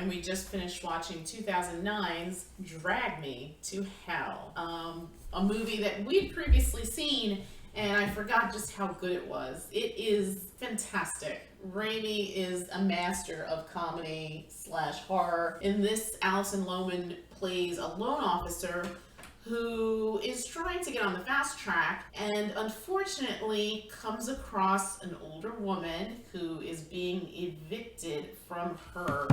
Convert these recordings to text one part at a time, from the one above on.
and we just finished watching 2009's Drag Me to Hell, a movie that we'd previously seen, and I forgot just how good it was. It is fantastic. Raimi is a master of comedy / horror. In this, Alison Lohman plays a loan officer who is trying to get on the fast track and unfortunately comes across an older woman who is being evicted from her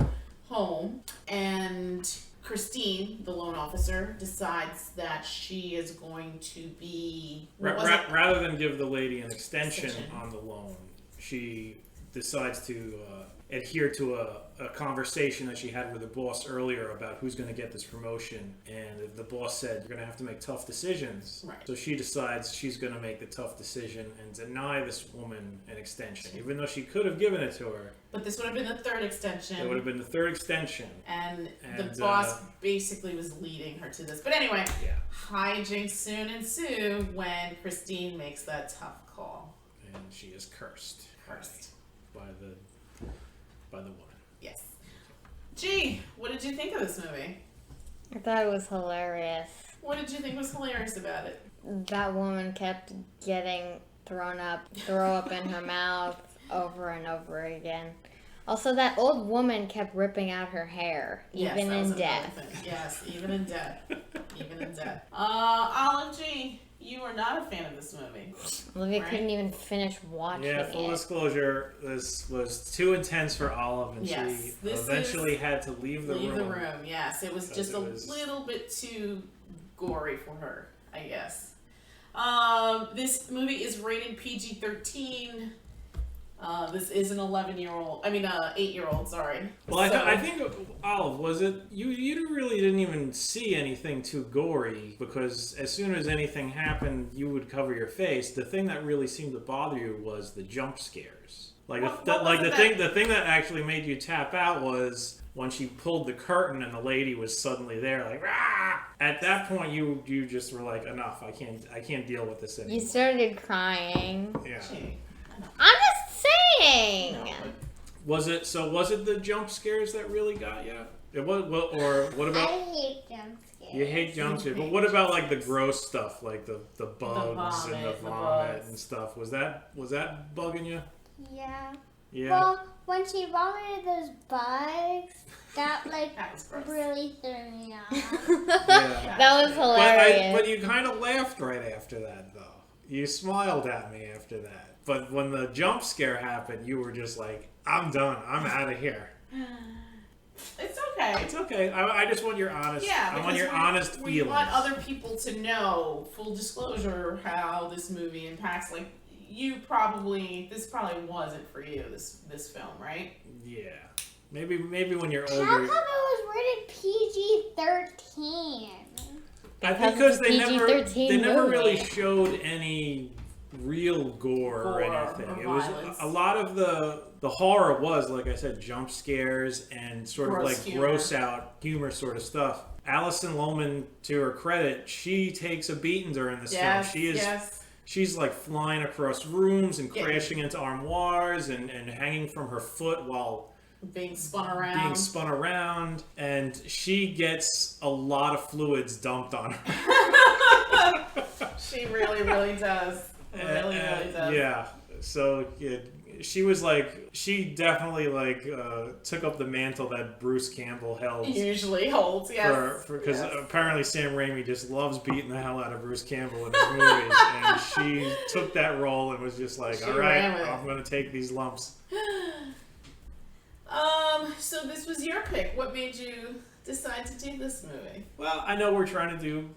home. And Christine, the loan officer, decides that she is going to be... Rather than give the lady an extension on the loan, she decides to adhere to a conversation that she had with the boss earlier about who's going to get this promotion. And the boss said, you're going to have to make tough decisions. Right. So she decides she's going to make the tough decision and deny this woman an extension, even though she could have given it to her. But this would have been the third extension. It would have been the third extension. And the boss basically was leading her to this. But anyway, hijinks soon ensue when Christine makes that tough call. And she is cursed. By the woman. Yes. Gee, what did you think of this movie? I thought it was hilarious. What did you think was hilarious about it? That woman kept getting throw up in her mouth over and over again. Also, that old woman kept ripping out her hair, even in death. Yes, even in death. Even in death. Olive G, you are not a fan of this movie. Olivia couldn't even finish watching it. Yeah, full disclosure, this was too intense for Olive, and she eventually had to leave the room. Leave the room, yes. It was just a little bit too gory for her, I guess. This movie is rated PG-13. This is an 8-year-old, sorry. Well, I think, Olive, was it, you really didn't even see anything too gory, because as soon as anything happened, you would cover your face. The thing that really seemed to bother you was the jump scares. The thing that actually made you tap out was when she pulled the curtain and the lady was suddenly there, like, rah! At that point, you just were like, enough, I can't deal with this anymore. You started crying. Yeah. I'm just saying. No, Was it the jump scares that really got you? It was, or what about? I hate jump scares. You hate jump scares, but what about like the gross stuff, like the bugs and the vomit and stuff? Was that bugging you? Yeah. Yeah. Well, when she vomited those bugs, that was gross. really threw me off. Yeah. That was hilarious. But you kind of laughed right after that, though. You smiled at me after that. But when the jump scare happened, you were just like, I'm done. I'm out of here. It's okay. It's okay. I just want your honest. I want your honest feelings. We want other people to know, full disclosure, how this movie impacts. Like, this probably wasn't for you. This film, right? Yeah. Maybe when you're How older. come it was rated PG-13? I think because they never really movie. showed any real gore or anything. It was violence. a lot of the horror was, like I said, jump scares and sort of like humor. gross out humor sort of stuff. Alison Lohman, to her credit, she takes a beating during this film. She's like flying across rooms and crashing into armoires and hanging from her foot while being spun around. And she gets a lot of fluids dumped on her. She really, really does. Really does. Yeah. So she definitely took up the mantle that Bruce Campbell held. Usually holds, yes. Because apparently Sam Raimi just loves beating the hell out of Bruce Campbell in his movies, and she took that role and was just like, all right, I'm going to take these lumps. So this was your pick. What made you decide to do this movie? Well, I know we're trying to do,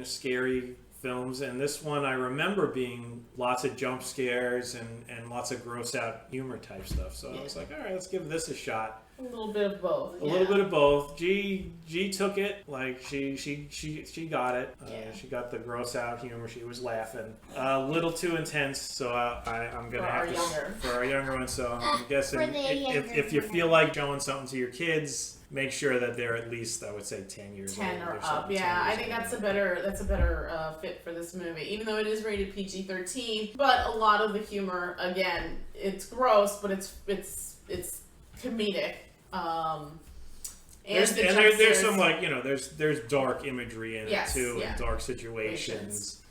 scary films, and this one I remember being lots of jump scares and lots of gross out humor type stuff. So I was like, all right, let's give this a shot. A little bit of both. A little bit of both. G took it. Like she got it. She got the gross out humor. She was laughing. A little too intense. So I'm gonna have to for our younger ones. So I'm guessing if you feel like showing something to your kids, make sure that they're at least, I would say, 10 years old. 10 or up. Yeah, I think that's a better fit for this movie, even though it is rated PG-13. But a lot of the humor, again, it's gross, but it's comedic. There's some like there's dark imagery in Yes, it too, yeah. and dark situations.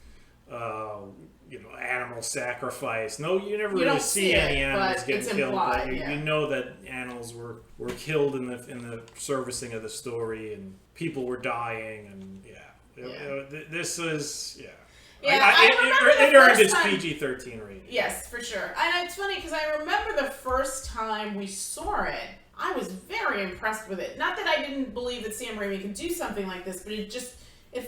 Animal sacrifice. No, you never You really don't see see any it, animals but getting it's killed. implied, But yeah. you know that animals were killed in the servicing of the story, and people were dying, and this is it earned its PG-13 rating. Yes, for sure. And it's funny because I remember the first time we saw it, I was very impressed with it. Not that I didn't believe that Sam Raimi could do something like this, but it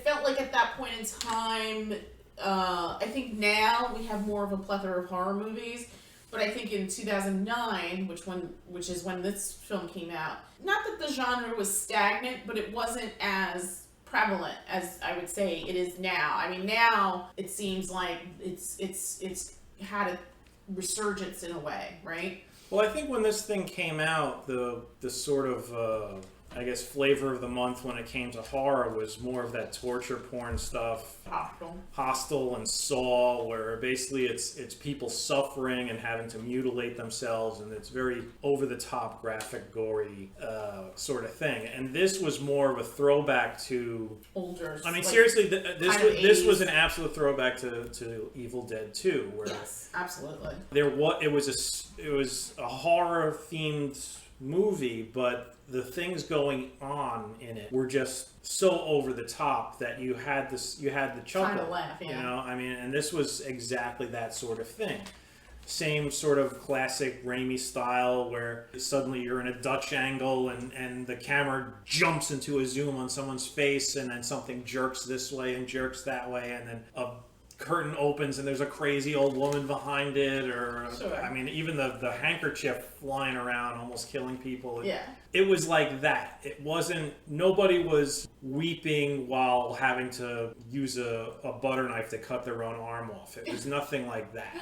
felt like at that point in time, I think now we have more of a plethora of horror movies, but I think in 2009, which is when this film came out, not that the genre was stagnant, but it wasn't as prevalent as I would say it is now. I mean, now it seems like it's had a resurgence in a way, right? Well, I think when this thing came out, the sort of flavor of the month when it came to horror was more of that torture porn stuff. Hostel and Saw, where basically it's people suffering and having to mutilate themselves, and it's very over the top, graphic, gory sort of thing. And this was more of a throwback to older. I mean, seriously, this was an absolute throwback to Evil Dead 2, where yes, absolutely. It was a horror themed movie, but the things going on in it were just so over the top that you had the chuckle. Kind of laugh, yeah. I mean, and this was exactly that sort of thing. Same sort of classic Raimi style where suddenly you're in a Dutch angle and the camera jumps into a zoom on someone's face, and then something jerks this way and jerks that way, and then a curtain opens and there's a crazy old woman behind it, or sure. I mean, even the handkerchief flying around almost killing people. Yeah. It was like that. It wasn't, nobody was weeping while having to use a butter knife to cut their own arm off. It was nothing like that.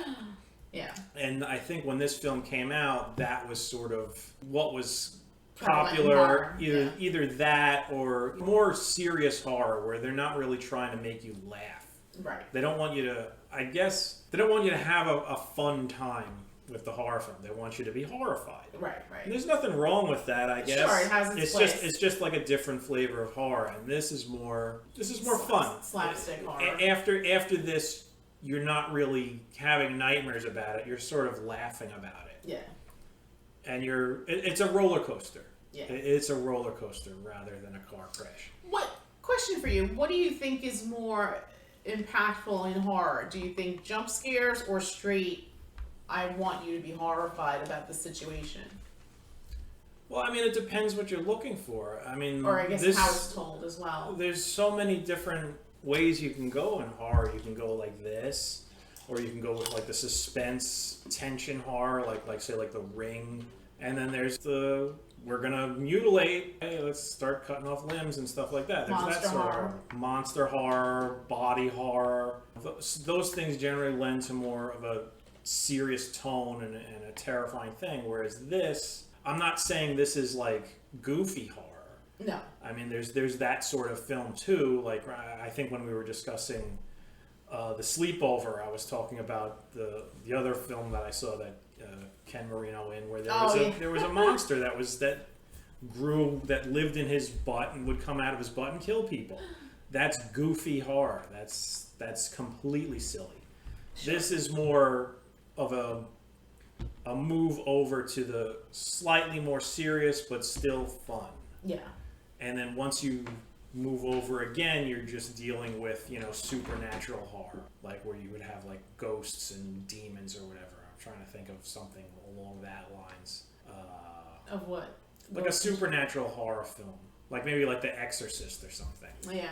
Yeah. And I think when this film came out, that was sort of what was Prevalent popular, horror, either that or more serious horror where they're not really trying to make you laugh. Right. They don't want you to, I guess, they don't want you to have a fun time with the horror film. They want you to be horrified. Right. And there's nothing wrong with that, I guess. Sure, it has its place. It's just like a different flavor of horror, and this is more fun. Slapstick horror. After this, you're not really having nightmares about it. You're sort of laughing about it. Yeah. And it's a roller coaster. Yeah. It's a roller coaster rather than a car crash. Question for you. What do you think is more impactful in horror? Do you think jump scares or straight, I want you to be horrified about the situation? Well, I mean, it depends what you're looking for. I mean, or I guess how it's told as well. There's so many different ways you can go in horror. You can go like this, or you can go with like the suspense, tension horror, like say like The Ring. And then there's we're gonna mutilate. Hey, let's start cutting off limbs and stuff like that. There's Monster that sort horror. of monster horror, body horror. Those things generally lend to more of a serious tone and a terrifying thing. Whereas this, I'm not saying this is like goofy horror. No. I mean, there's that sort of film too. Like I think when we were discussing The Sleepover, I was talking about the other film that I saw that Ken Marino in, where there was a monster that lived in his butt and would come out of his butt and kill people. That's goofy horror. That's completely silly. Sure. This is more of a move over to the slightly more serious but still fun. Yeah. And then once you move over again, you're just dealing with, supernatural horror, like where you would have like ghosts and demons or whatever. I'm trying to think of something along that lines. Of what? Like a supernatural horror film, like maybe like The Exorcist or something. Yeah.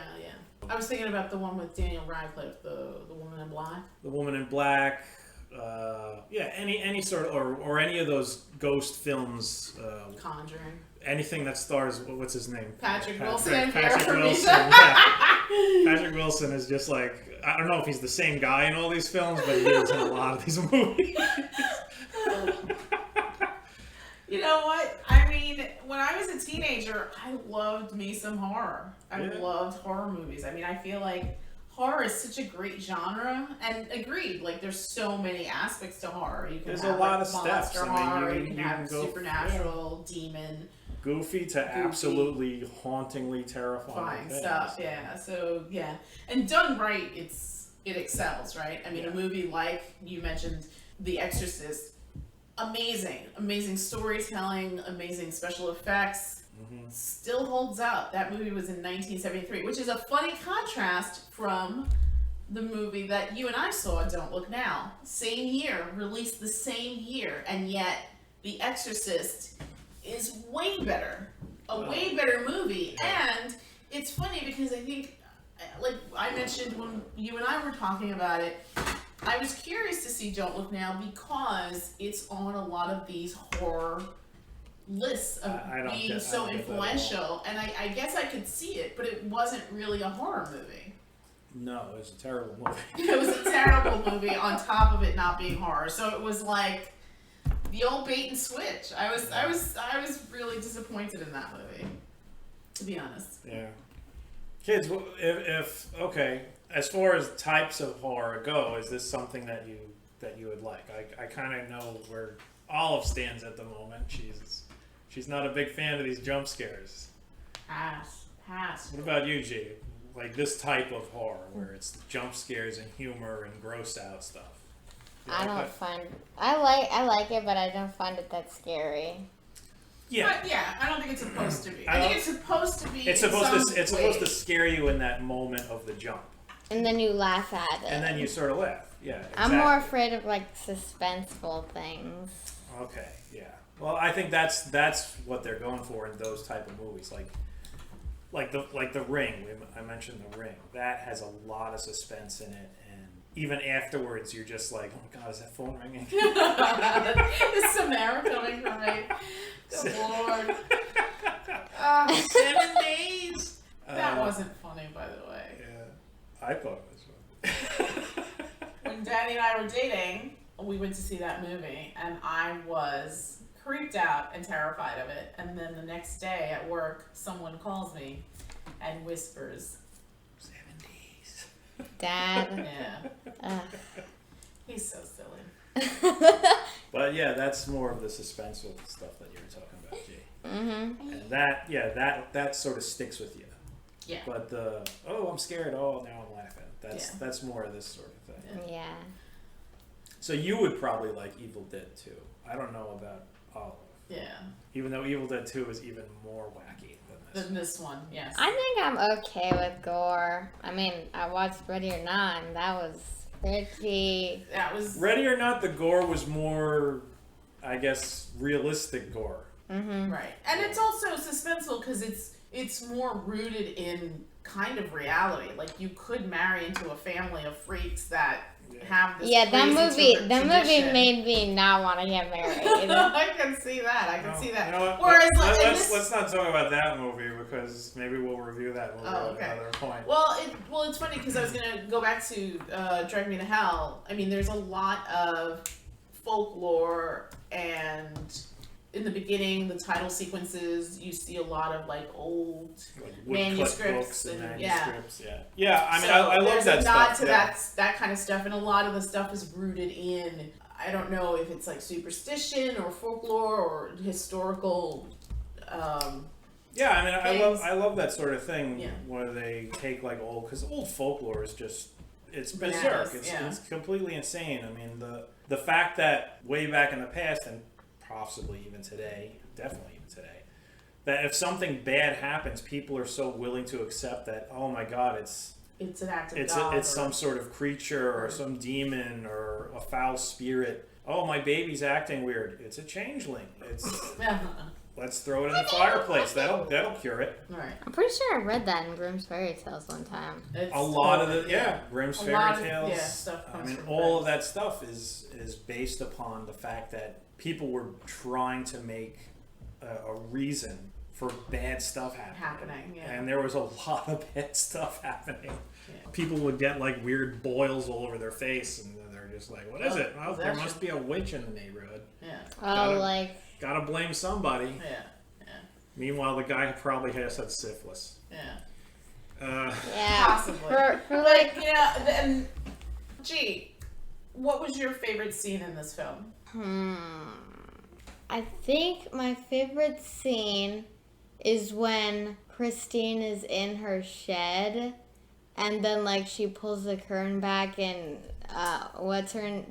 I was thinking about the one with Daniel Radcliffe, the Woman in Black. The Woman in Black. Any sort of or any of those ghost films. Conjuring. Anything that stars, what's his name? Patrick Wilson. Patrick Wilson. Yeah. Patrick Wilson is just like, I don't know if he's the same guy in all these films, but he is in a lot of these movies. You know what? I mean, when I was a teenager, I loved me some horror. I loved horror movies. I mean, I feel like horror is such a great genre, and agreed, like there's so many aspects to horror. You can There's have a lot like, of steps. monster I mean, horror, you can can have go supernatural, demon, goofy to absolutely hauntingly terrifying fine stuff. Yeah. So yeah, and done right, it excels, right? I mean, a movie like you mentioned, The Exorcist, amazing storytelling, amazing special effects. Still holds up. That movie was in 1973, which is a funny contrast from the movie that you and I saw, Don't Look Now. Same year, released the same year, and yet The Exorcist is way better. Way better movie. And it's funny because I think, like I mentioned when you and I were talking about it, I was curious to see Don't Look Now because it's on a lot of these horror lists of being so influential, and I guess I could see it, but it wasn't really a horror movie. No, it was a terrible movie. It was a terrible movie on top of it not being horror, so it was like the old bait and switch. I was really disappointed in that movie, to be honest. Yeah, kids, if okay, as far as types of horror go, is this something that you would like? I kind of know where Olive stands at the moment. She's not a big fan of these jump scares. Pass. What about you, G? Like this type of horror where it's jump scares and humor and gross out stuff. I like it, but I don't find it that scary. Yeah. But yeah, I don't think it's supposed to be. I think it's supposed to be. It's supposed to scare you in that moment of the jump. And then you laugh at it. And then you sort of laugh. Yeah. Exactly. I'm more afraid of like suspenseful things. Okay. Yeah. Well, I think that's what they're going for in those type of movies, like the Ring. I mentioned The Ring. That has a lot of suspense in it, and even afterwards, you're just like, oh my God, is that phone ringing? Is Samara coming for me? Good Lord. 7 days. That wasn't funny, by the way. Yeah, I thought it was funny. When Danny and I were dating, we went to see that movie, and I was creeped out and terrified of it. And then the next day at work, someone calls me and whispers, 7 days. Dad. Yeah. He's so silly. But yeah, that's more of the suspenseful stuff that you were talking about, G. Mm-hmm. And that sort of sticks with you. Yeah. But I'm scared. Oh, now I'm laughing. That's more of this sort of thing. Yeah. So you would probably like Evil Dead 2. I don't know about Olive. Yeah. Even though Evil Dead 2 is even more wacky than this. Than this one, yes. I think I'm okay with gore. I mean, I watched Ready or Not, and that was pretty... That was... Ready or Not, the gore was more, I guess, realistic gore. Mm-hmm. Right. And it's also suspenseful because it's more rooted in kind of reality. Like, you could marry into a family of freaks that have this that movie tradition. made me not want to get married. I can see that. See that. You know what? Whereas, let's not talk about that movie because maybe we'll review that movie at another point. Well, it's funny because I was gonna go back to Drag Me to Hell. I mean, there's a lot of folklore, and in the beginning, the title sequences, you see a lot of like old manuscripts and manuscripts. Yeah. I mean, So I love there's that a nod stuff. to that kind of stuff, and a lot of the stuff is rooted in, I don't know if it's like superstition or folklore or historical. Yeah, I mean, I love that sort of thing where they take like because old folklore is just it's berserk. It's completely insane. I mean, the fact that way back in the past and possibly even today, definitely even today, that if something bad happens, people are so willing to accept that, oh my God, it's an act of God. It's some sort of creature or some demon or a foul spirit. Oh, my baby's acting weird. It's a changeling. Let's throw it in the fireplace. That'll cure it. Right. I'm pretty sure I read that in Grimm's Fairy Tales one time. A lot of Grimm's Fairy Tales. Stuff I mean, from all of that stuff is based upon the fact that people were trying to make a reason for bad stuff happening. And there was a lot of bad stuff happening. Yeah. People would get like weird boils all over their face, and they're just like, "What is it? Well, there must be a witch in the neighborhood." Yeah. Gotta blame somebody. Yeah. Meanwhile, the guy probably has had syphilis. Yeah. Yeah. Possibly. For like, But, and, gee, what was your favorite scene in this film? I think my favorite scene is when Christine is in her shed, and then like she pulls the curtain back, and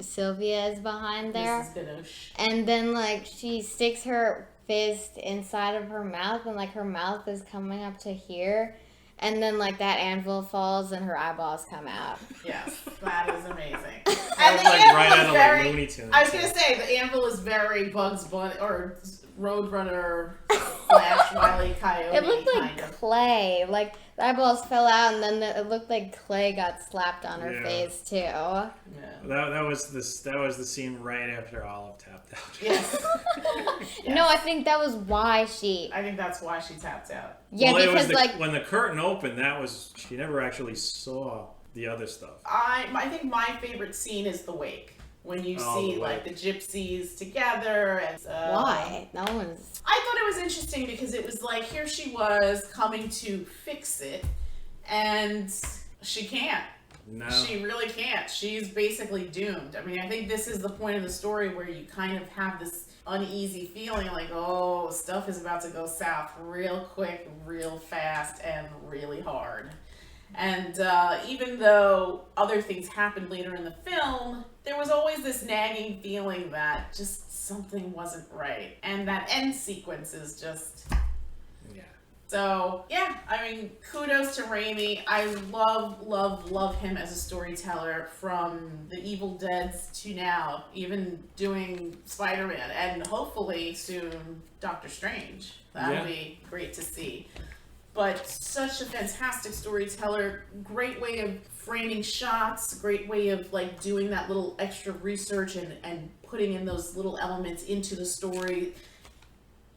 Sylvia is behind there, Mrs. Ganush. and then like she sticks her fist inside of her mouth, and like her mouth is coming up to here, and then like that anvil falls and her eyeballs come out. Yes, that is amazing. That And was the like anvil right is out of very, like Looney Tunes. I was gonna say the anvil is very Bugs Bunny or Roadrunner / Wile E. Coyote. It looked like kind of. clay. Like the eyeballs fell out, and then it looked like clay got slapped on her Yeah. face too. Yeah. That was the scene right after Olive tapped out. Yes. No, I think that was why she. I think that's why she tapped out. Yeah, Well, it was because like when the curtain opened, she never actually saw the other stuff. I think my favorite scene is the wake. When you see the like the gypsies together and why no one's. I thought it was interesting because it was like here she was coming to fix it and she can't. No. She really can't. She's basically doomed. I mean, I think this is the point of the story where you kind of have this uneasy feeling like, oh, stuff is about to go south real quick, real fast, and really hard. And even though other things happened later in the film, there was always this nagging feeling that just something wasn't right. And that end sequence is just... Yeah. So, yeah, I mean, kudos to Raimi. I love him as a storyteller from the Evil Deads to now, even doing Spider-Man, and hopefully soon Doctor Strange. That'll be great to see. But such a fantastic storyteller, great way of framing shots, great way of like doing that little extra research and putting in those little elements into the story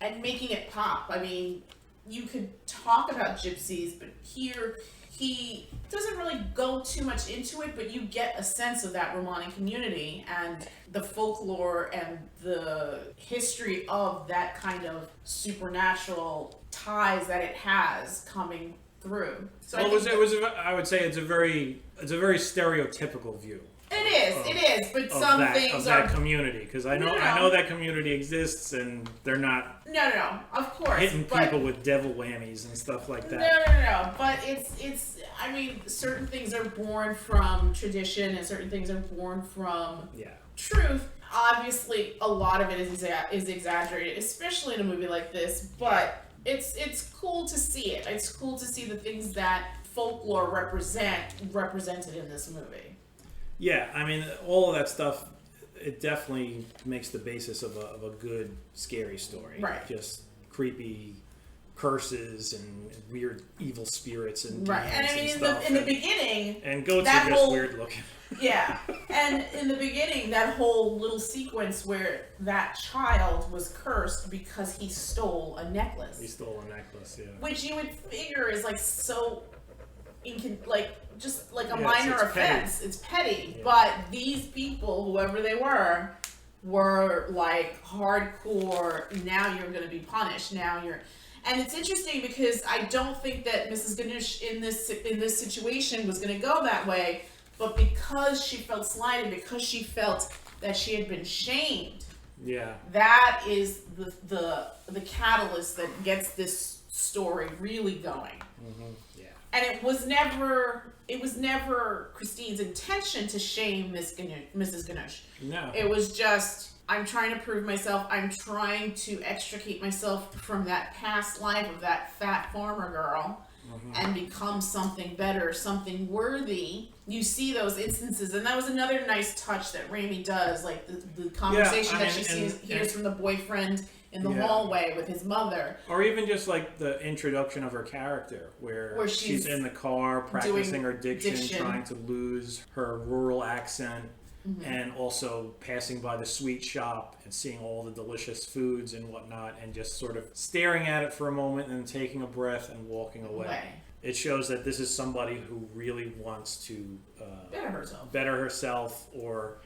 and making it pop. I mean, you could talk about gypsies, but here he doesn't really go too much into it, but you get a sense of that Romani community and the folklore and the history of that kind of supernatural ties that it has coming through. So Well, I would say it's a very stereotypical view. It is, but of some that, things of that are community, because I know that community exists, and they're not no, of course, hitting but people with devil whammies and stuff like that. No. But it's. I mean, certain things are born from tradition, and certain things are born from truth. Obviously, a lot of it is exaggerated, especially in a movie like this. But it's cool to see it. It's cool to see the things that folklore represented in this movie. Yeah, I mean, all of that stuff, it definitely makes the basis of a good, scary story. Right. Just creepy curses and weird evil spirits and Right. demons And I mean, stuff. in the beginning... And goats that are just whole- weird looking. Yeah. And in the beginning, that whole little sequence where that child was cursed because he stole a necklace. He stole a necklace, yeah. Which you would figure is like so... just like a Yeah, minor it's petty. offense. It's petty. Yeah. But these people, whoever they were like hardcore, now you're going to be punished. And it's interesting because I don't think that Mrs. Ganush in this situation was going to go that way, but because she felt slighted, because she felt that she had been shamed, Yeah. that is the catalyst that gets this story really going. Mm-hmm. Yeah. And it was never Christine's intention to shame Mrs. Ganush. No. It was just, I'm trying to prove myself. I'm trying to extricate myself from that past life of that fat farmer girl and become something better, something worthy. You see those instances, and that was another nice touch that Raimi does, like the conversation that she hears from the boyfriend in the hallway with his mother. Or even just like the introduction of her character, where she's in the car practicing her diction, trying to lose her rural accent, and also passing by the sweet shop and seeing all the delicious foods and whatnot, and just sort of staring at it for a moment and then taking a breath and walking away. It shows that this is somebody who really wants to better herself or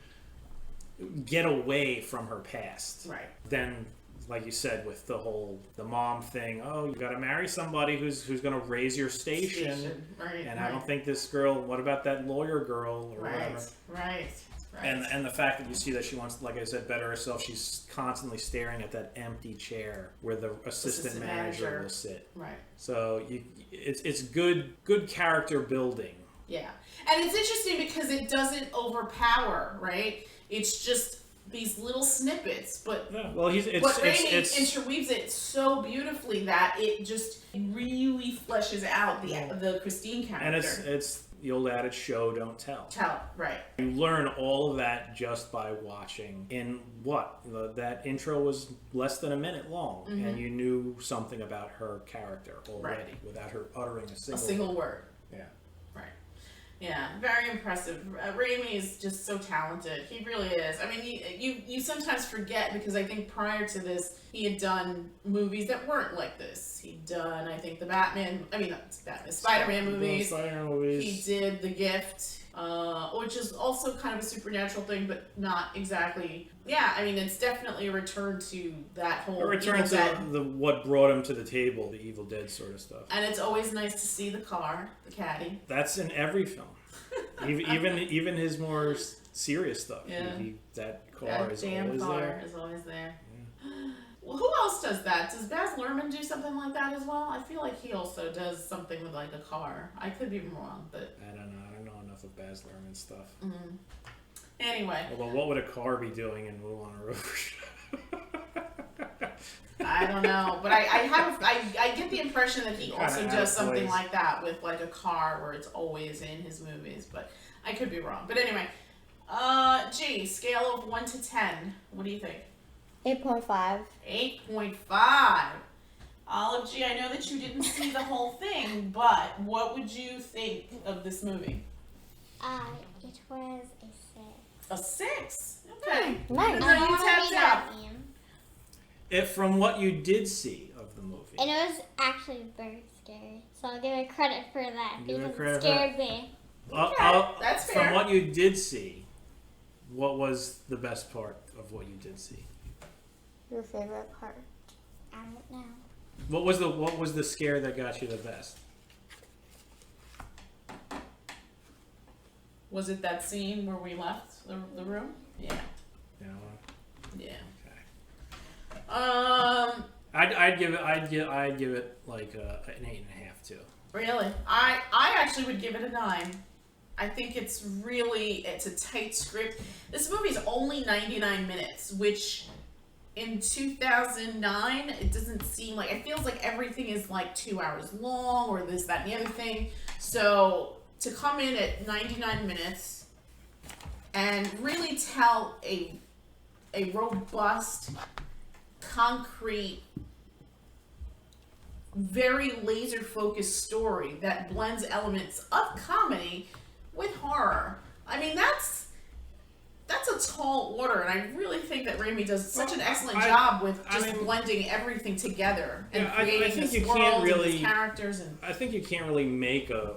get away from her past. Right. Than like you said, with the mom thing, oh, you got to marry somebody who's going to raise your station. Right. And right. I don't think this girl, what about that lawyer girl or whatever? Right. And the fact that you see that she wants, like I said, better herself, she's constantly staring at that empty chair where the assistant manager will sit. Right. So it's good character building. Yeah. And it's interesting because it doesn't overpower, right? It's just these little snippets, but Raimi interweaves it so beautifully that it just really fleshes out the Christine character. And it's the old adage, show don't tell. Right. You learn all of that just by watching. In that intro was less than a minute long, and you knew something about her character already without her uttering a single word. Yeah. Right. Yeah, very impressive. Raimi is just so talented. He really is. I mean, you sometimes forget because I think prior to this, he had done movies that weren't like this. He'd done, I think, Spider-Man movies. He did The Gift, which is also kind of a supernatural thing, but not exactly. Yeah, I mean, it's definitely a return to that whole. A return to what brought him to the table, the Evil Dead sort of stuff. And it's always nice to see the car, the caddy. That's in every film. even his more serious stuff. Yeah. That car is always there. Yeah. Well, who else does that? Does Baz Luhrmann do something like that as well? I feel like he also does something with like a car. I could be wrong, but I don't know. I don't know enough of Baz Luhrmann stuff. Mm-hmm. Anyway. Although, what would a car be doing in Moulin Rouge? I don't know, but I get the impression that he also does something like that with like a car where it's always in his movies, but I could be wrong. But anyway, scale of 1 to 10. What do you think? 8.5. 8.5. Olive G, I know that you didn't see the whole thing, but what would you think of this movie? It was a 6. A 6? Okay. Nice. No, you tapped out. From what you did see of the movie. And it was actually very scary. So I'll give it credit for that. Give it Because credit it scared me. That's fair. From what you did see, what was the best part of what you did see? Your favorite part? I don't know. What was the scare that got you the best? Was it that scene where we left the room? Yeah. You know what? Yeah. Okay. I'd give it like an 8.5 too. Really? I actually would give it a 9. I think it's a tight script. This movie's only 99 minutes, which in 2009, it doesn't seem like, it feels like everything is like 2 hours long or this, that, and the other thing. So to come in at 99 minutes and really tell a robust, concrete, very laser focused story that blends elements of comedy with horror. I mean, that's a tall order, and I really think that Raimi does such an excellent job with blending everything together and creating this world and these characters. And I think you can't really make a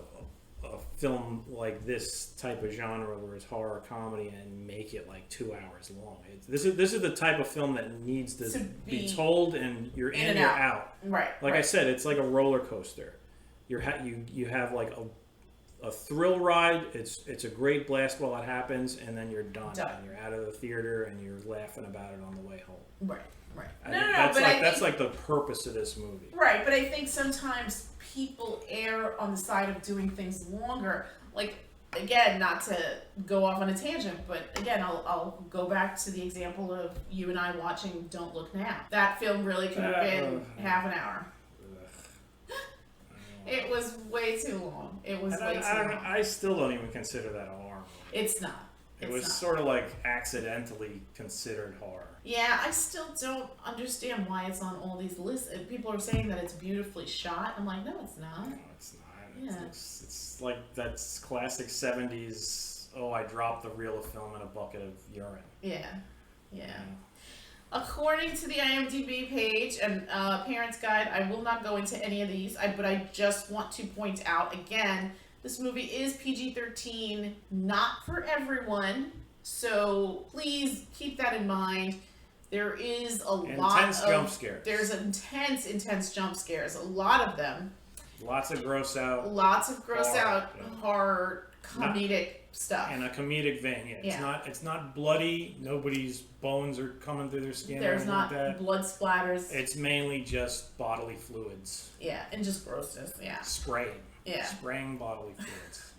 film like this type of genre where it's horror comedy and make it like 2 hours long. This is the type of film that needs to be told, and you're in you're out. Right. Like I said, it's like a roller coaster. You have like a thrill ride. It's a great blast while it happens, and then you're done. And you're out of the theater, and you're laughing about it on the way home. Right. That's like the purpose of this movie. Right, but I think sometimes people err on the side of doing things longer. Like, again, not to go off on a tangent, but again, I'll go back to the example of you and I watching Don't Look Now. That film really could have been half an hour. It was way too long. I still don't even consider that a horror movie. It's not. It was sort of like accidentally considered horror. Yeah, I still don't understand why it's on all these lists. People are saying that it's beautifully shot. I'm like, no, it's not. No, it's not. Yeah. It's like that's classic 70s, I dropped the reel of film in a bucket of urine. Yeah. According to the IMDb page and Parents Guide, I will not go into any of these, but I just want to point out again, this movie is PG-13, not for everyone, so please keep that in mind. There is a lot intense of jump scares. There's intense jump scares. A lot of them. Lots of gross out. Horror, comedic stuff. In a comedic vein, yeah. It's not bloody. Nobody's bones are coming through their skin. There's not like that. Blood splatters. It's mainly just bodily fluids. Yeah, and just grossness. Yeah. Spraying. Yeah. Spraying bodily fluids.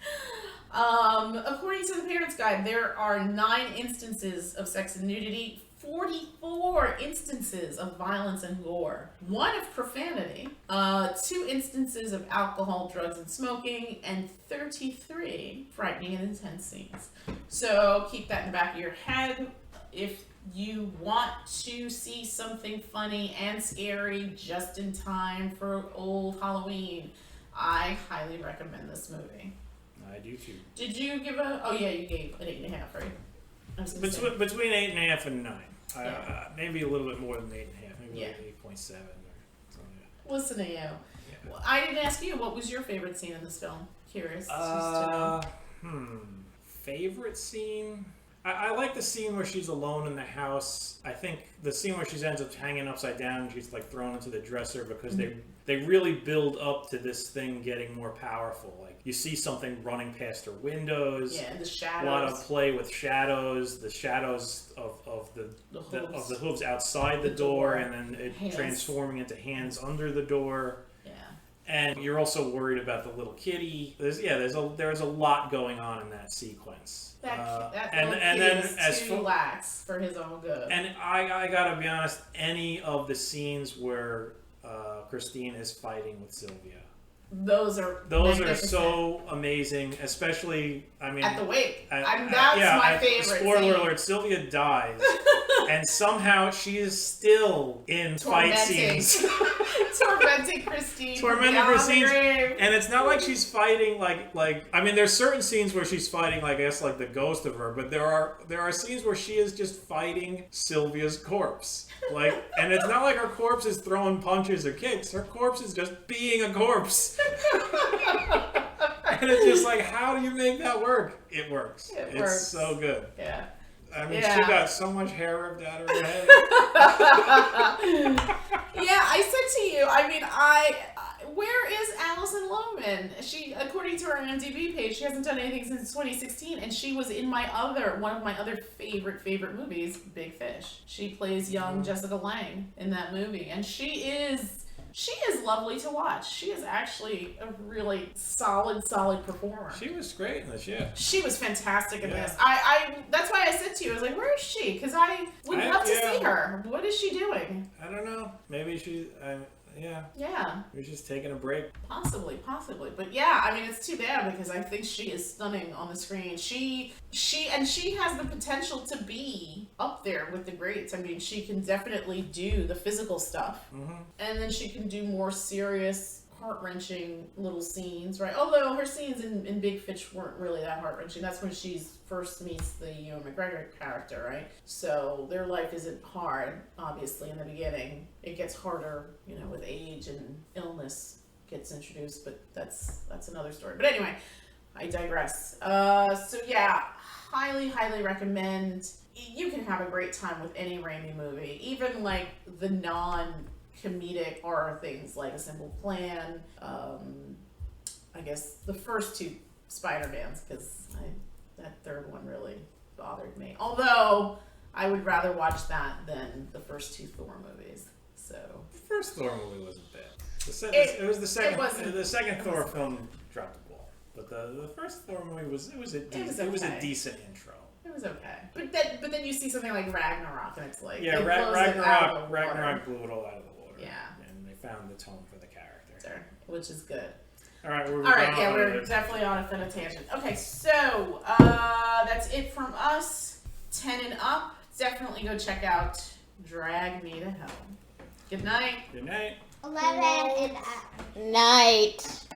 According to the Parents Guide, there are 9 instances of sex and nudity, 44 instances of violence and gore, 1 of profanity, 2 instances of alcohol, drugs, and smoking, and 33 frightening and intense scenes. So keep that in the back of your head. If you want to see something funny and scary just in time for old Halloween, I highly recommend this movie. I do too. Did you give a... Oh, yeah, you gave an 8.5, right? I was gonna say. Between 8.5 and 9. Yeah. Maybe a little bit more than 8.5. Maybe Yeah. like 8.7 or something. Listen to you. Yeah. Well, I didn't ask you, what was your favorite scene in this film? Curious. Just to know. Favorite scene? I like the scene where she's alone in the house. I think the scene where she ends up hanging upside down and she's like thrown into the dresser because they really build up to this thing getting more powerful. Like you see something running past her windows. Yeah, the shadows. A lot of play with shadows. The shadows of the hooves outside the door, and then it transforming into hands under the door. And you're also worried about the little kitty. There's a lot going on in that sequence. That and then as too lax for his own good. And I gotta be honest, any of the scenes where Christine is fighting with Sylvia, those are so amazing. Especially, I mean, at the wake. That's my favorite. Spoiler alert: Sylvia dies, and somehow she is still in fight scenes. Tormenting Christine. And it's not like she's fighting like I mean, there's certain scenes where she's fighting like I guess like the ghost of her, but there are scenes where she is just fighting Sylvia's corpse. And it's not like her corpse is throwing punches or kicks. Her corpse is just being a corpse. And it's just like, how do you make that work? It works. It's so good. Yeah. I mean, she got so much hair ripped out of her head. Yeah, I said to you, I mean, where is Alison Lohman? She, according to her IMDb page, she hasn't done anything since 2016, and she was in one of my other favorite movies, Big Fish. She plays young Jessica Lange in that movie, and she is lovely to watch. She is actually a really solid performer. She was great in this, yeah. She was fantastic in this. That's why I said to you, I was like, where is she? Because I would love to see her. What is she doing? I don't know. Maybe she... Yeah. You're just taking a break. Possibly. But yeah, I mean, it's too bad because I think she is stunning on the screen. She has the potential to be up there with the greats. I mean, she can definitely do the physical stuff. Mm-hmm. And then she can do more serious, heart-wrenching little scenes, right? Although her scenes in Big Fish weren't really that heart-wrenching. That's when she first meets the Ewan McGregor character, right? So their life isn't hard, obviously, in the beginning. It gets harder, with age and illness gets introduced, but that's another story. But anyway, I digress. So yeah, highly recommend. You can have a great time with any Raimi movie, even like the non-comedic horror things like A Simple Plan. I guess the first 2 Spider-Mans, because that third one really bothered me. Although I would rather watch that than the first 2 Thor movies. So the first Thor movie wasn't bad. It was the second. The second Thor film dropped the ball, but the first Thor movie was a decent intro. It was okay, but then you see something like Ragnarok, and it's like Ragnarok blew it all out of the water. Yeah, and they found the tone for the character, which is good. All right, we're definitely on a tangent. Okay, so that's it from us. 10 and up. Definitely go check out Drag Me to Hell. Good night. Good night. 11 and up. Night.